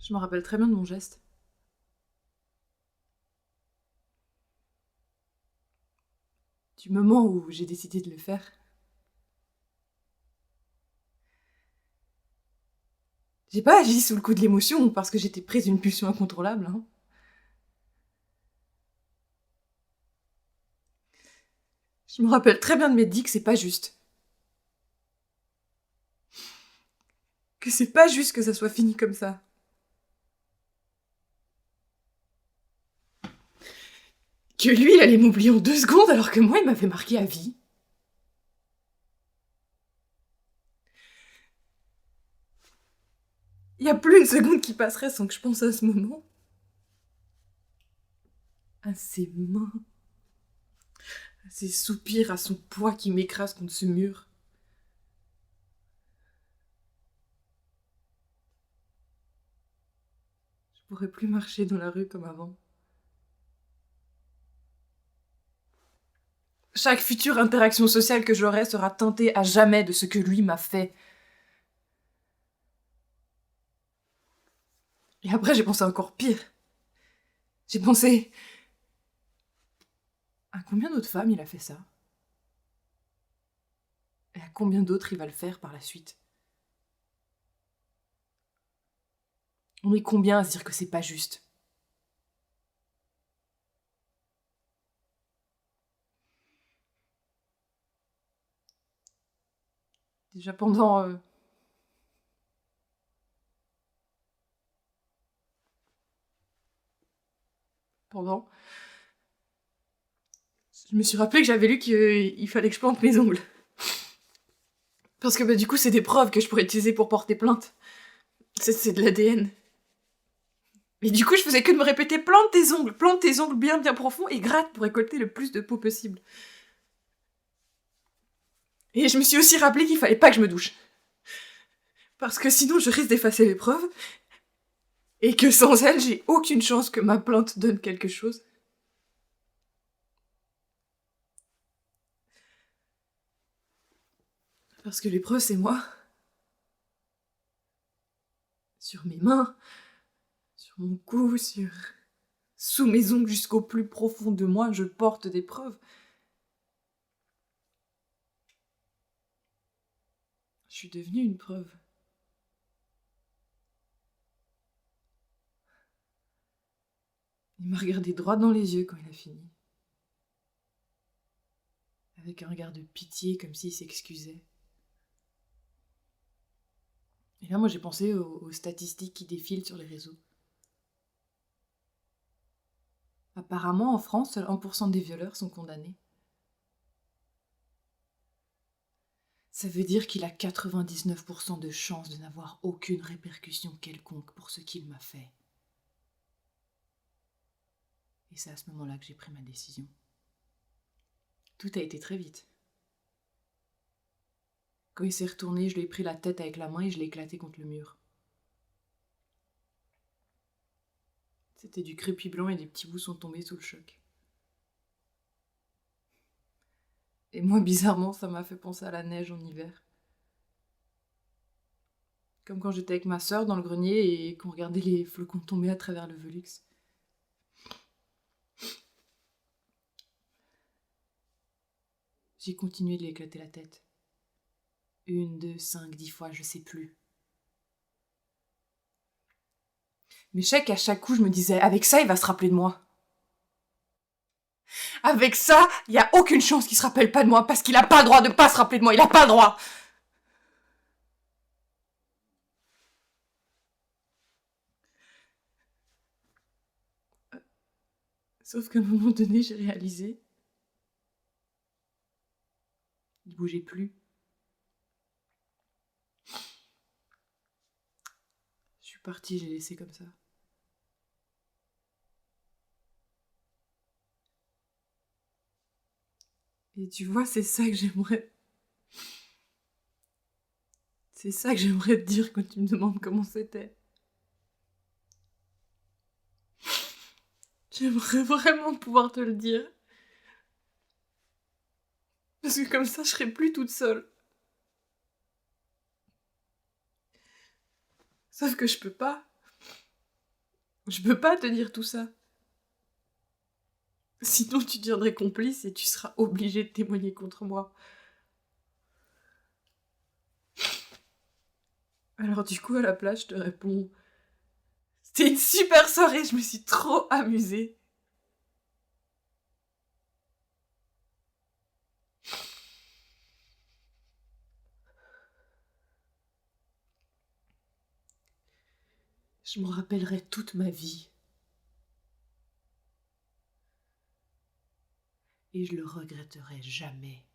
Je me rappelle très bien de mon geste. Du moment où j'ai décidé de le faire. J'ai pas agi sous le coup de l'émotion ou parce que j'étais prise d'une pulsion incontrôlable, hein. Je me rappelle très bien de m'être dit que c'est pas juste. Que c'est pas juste que ça soit fini comme ça. Que lui, il allait m'oublier en 2 secondes alors que moi, il m'avait marqué à vie. Il y a plus une seconde qui passerait sans que je pense à ce moment. À ses mains. À ses soupirs, à son poids qui m'écrase contre ce mur. Je pourrais plus marcher dans la rue comme avant. Chaque future interaction sociale que j'aurai sera teintée à jamais de ce que lui m'a fait. Et après, j'ai pensé encore pire. J'ai pensé... À combien d'autres femmes il a fait ça? Et à combien d'autres il va le faire par la suite? On est combien à se dire que c'est pas juste? Déjà pendant... Je me suis rappelé que j'avais lu qu'il fallait que je plante mes ongles. Parce que du coup, c'est des preuves que je pourrais utiliser pour porter plainte. C'est de l'ADN. Mais du coup, je faisais que de me répéter plante tes ongles bien bien profonds et gratte pour récolter le plus de peau possible. Et je me suis aussi rappelé qu'il fallait pas que je me douche. Parce que sinon, je risque d'effacer les preuves. Et que sans elle, j'ai aucune chance que ma plante donne quelque chose. Parce que les preuves, c'est moi. Sur mes mains, sur mon cou, sous mes ongles jusqu'au plus profond de moi, je porte des preuves. Je suis devenue une preuve. Il m'a regardé droit dans les yeux quand il a fini. Avec un regard de pitié, comme s'il s'excusait. Et là, moi, j'ai pensé aux statistiques qui défilent sur les réseaux. Apparemment, en France, seuls 1% des violeurs sont condamnés. Ça veut dire qu'il a 99% de chances de n'avoir aucune répercussion quelconque pour ce qu'il m'a fait. Et c'est à ce moment-là que j'ai pris ma décision. Tout a été très vite. Quand il s'est retourné, je lui ai pris la tête avec la main et je l'ai éclaté contre le mur. C'était du crépi blanc et des petits bouts sont tombés sous le choc. Et moi, bizarrement, ça m'a fait penser à la neige en hiver. Comme quand j'étais avec ma sœur dans le grenier et qu'on regardait les flocons tomber à travers le Velux. J'ai continué de lui éclater la tête. 1, 2, 5, 10 fois, je sais plus. Mais je sais qu'à chaque coup, je me disais, avec ça, il va se rappeler de moi. Avec ça, il y a aucune chance qu'il se rappelle pas de moi, parce qu'il a pas le droit de pas se rappeler de moi, il a pas le droit. Sauf qu'à un moment donné, j'ai réalisé, il bougeait plus. Je suis partie, j'ai laissé comme ça. Et tu vois, c'est ça que j'aimerais. C'est ça que j'aimerais te dire quand tu me demandes comment c'était. J'aimerais vraiment pouvoir te le dire. Parce que comme ça, je serais plus toute seule. Sauf que je peux pas. Je peux pas te dire tout ça. Sinon, tu deviendrais complice et tu seras obligé de témoigner contre moi. Alors du coup, à la place, je te réponds... C'était une super soirée, je me suis trop amusée. Je m'en rappellerai toute ma vie. Et je le regretterai jamais.